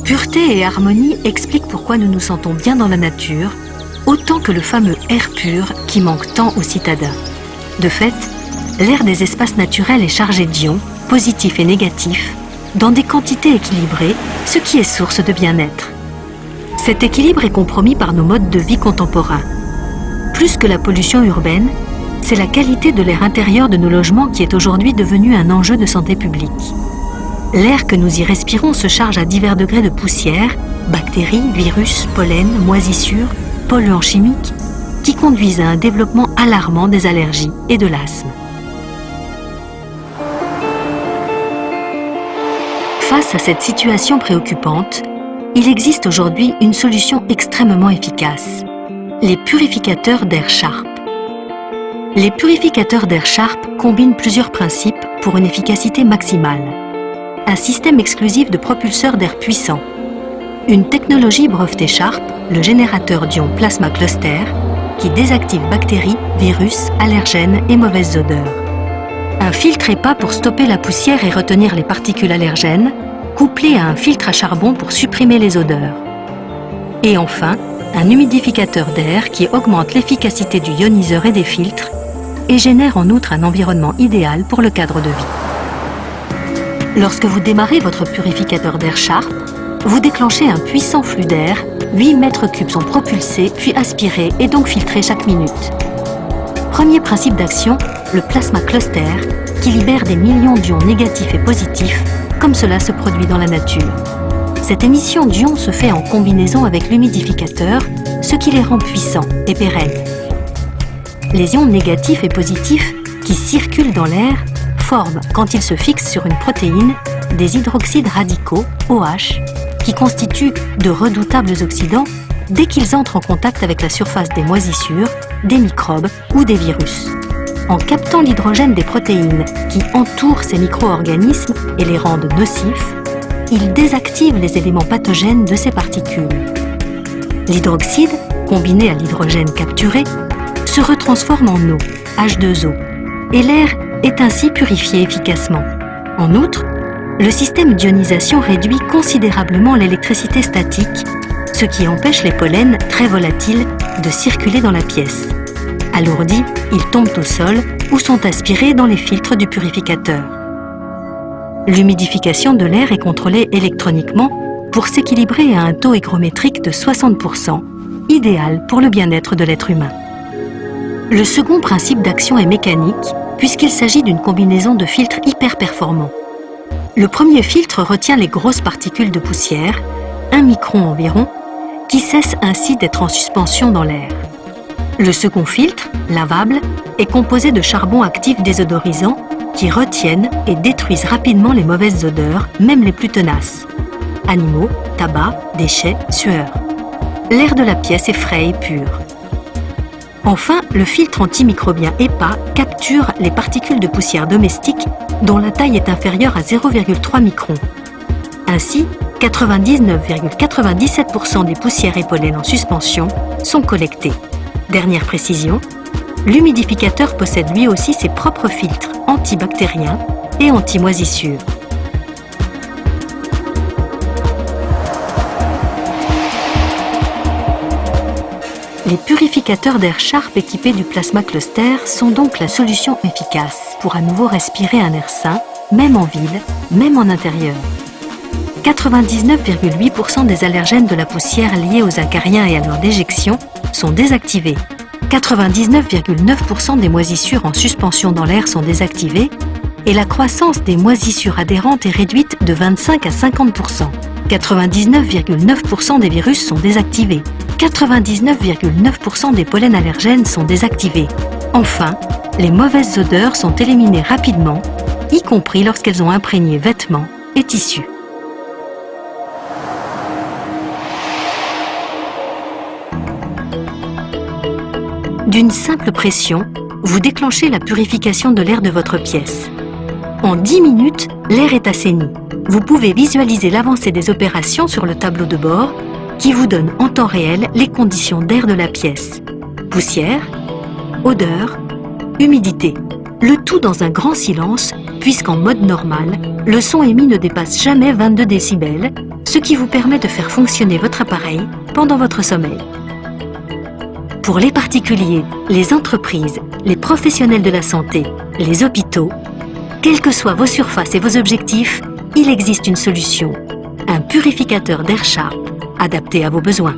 Pureté et harmonie expliquent pourquoi nous nous sentons bien dans la nature, autant que le fameux air pur qui manque tant aux citadins. De fait, l'air des espaces naturels est chargé d'ions, positifs et négatifs, dans des quantités équilibrées, ce qui est source de bien-être. Cet équilibre est compromis par nos modes de vie contemporains. Plus que la pollution urbaine, c'est la qualité de l'air intérieur de nos logements qui est aujourd'hui devenue un enjeu de santé publique. L'air que nous y respirons se charge à divers degrés de poussière, bactéries, virus, pollen, moisissures, polluants chimiques, qui conduisent à un développement alarmant des allergies et de l'asthme. Face à cette situation préoccupante, il existe aujourd'hui une solution extrêmement efficace, les purificateurs d'air Sharp. Les purificateurs d'air Sharp combinent plusieurs principes pour une efficacité maximale. Un système exclusif de propulseurs d'air puissants, une technologie brevetée Sharp, le générateur d'ions Plasma Cluster, qui désactive bactéries, virus, allergènes et mauvaises odeurs. Un filtre EPA pour stopper la poussière et retenir les particules allergènes, couplé à un filtre à charbon pour supprimer les odeurs. Et enfin, un humidificateur d'air qui augmente l'efficacité du ioniseur et des filtres et génère en outre un environnement idéal pour le cadre de vie. Lorsque vous démarrez votre purificateur d'air Sharp, vous déclenchez un puissant flux d'air, 8 mètres cubes sont propulsés puis aspirés et donc filtrés chaque minute. Premier principe d'action, le plasma cluster, qui libère des millions d'ions négatifs et positifs, comme cela se produit dans la nature. Cette émission d'ions se fait en combinaison avec l'humidificateur, ce qui les rend puissants et pérennes. Les ions négatifs et positifs qui circulent dans l'air forment, quand ils se fixent sur une protéine, des hydroxydes radicaux, OH, qui constituent de redoutables oxydants dès qu'ils entrent en contact avec la surface des moisissures, des microbes ou des virus. En captant l'hydrogène des protéines qui entourent ces micro-organismes et les rendent nocifs, ils désactivent les éléments pathogènes de ces particules. L'hydroxyde, combiné à l'hydrogène capturé, se retransforme en eau, H2O, et l'air est ainsi purifié efficacement. En outre, le système d'ionisation réduit considérablement l'électricité statique, ce qui empêche les pollens très volatiles de circuler dans la pièce. Alourdis, ils tombent au sol ou sont aspirés dans les filtres du purificateur. L'humidification de l'air est contrôlée électroniquement pour s'équilibrer à un taux hygrométrique de 60%, idéal pour le bien-être de l'être humain. Le second principe d'action est mécanique, puisqu'il s'agit d'une combinaison de filtres hyper performants. Le premier filtre retient les grosses particules de poussière, 1 micron environ, qui cessent ainsi d'être en suspension dans l'air. Le second filtre, lavable, est composé de charbon actif désodorisant qui retiennent et détruisent rapidement les mauvaises odeurs, même les plus tenaces. Animaux, tabac, déchets, sueur. L'air de la pièce est frais et pur. Enfin, le filtre antimicrobien EPA capture les particules de poussière domestique dont la taille est inférieure à 0,3 micron. Ainsi, 99,97% des poussières et pollens en suspension sont collectés. Dernière précision, l'humidificateur possède lui aussi ses propres filtres antibactériens et anti-moisissures. Les purificateurs d'air Sharp équipés du plasma cluster sont donc la solution efficace pour à nouveau respirer un air sain, même en ville, même en intérieur. 99,8% des allergènes de la poussière liés aux acariens et à leur déjection sont désactivés. 99,9% des moisissures en suspension dans l'air sont désactivées et la croissance des moisissures adhérentes est réduite de 25 à 50%. 99,9% des virus sont désactivés. 99,9% des pollens allergènes sont désactivés. Enfin, les mauvaises odeurs sont éliminées rapidement, y compris lorsqu'elles ont imprégné vêtements et tissus. D'une simple pression, vous déclenchez la purification de l'air de votre pièce. En 10 minutes, l'air est assaini. Vous pouvez visualiser l'avancée des opérations sur le tableau de bord qui vous donne en temps réel les conditions d'air de la pièce. Poussière, odeur, humidité. Le tout dans un grand silence, puisqu'en mode normal, le son émis ne dépasse jamais 22 décibels, ce qui vous permet de faire fonctionner votre appareil pendant votre sommeil. Pour les particuliers, les entreprises, les professionnels de la santé, les hôpitaux, quelles que soient vos surfaces et vos objectifs, il existe une solution. Un purificateur d'air Sharp adapté à vos besoins.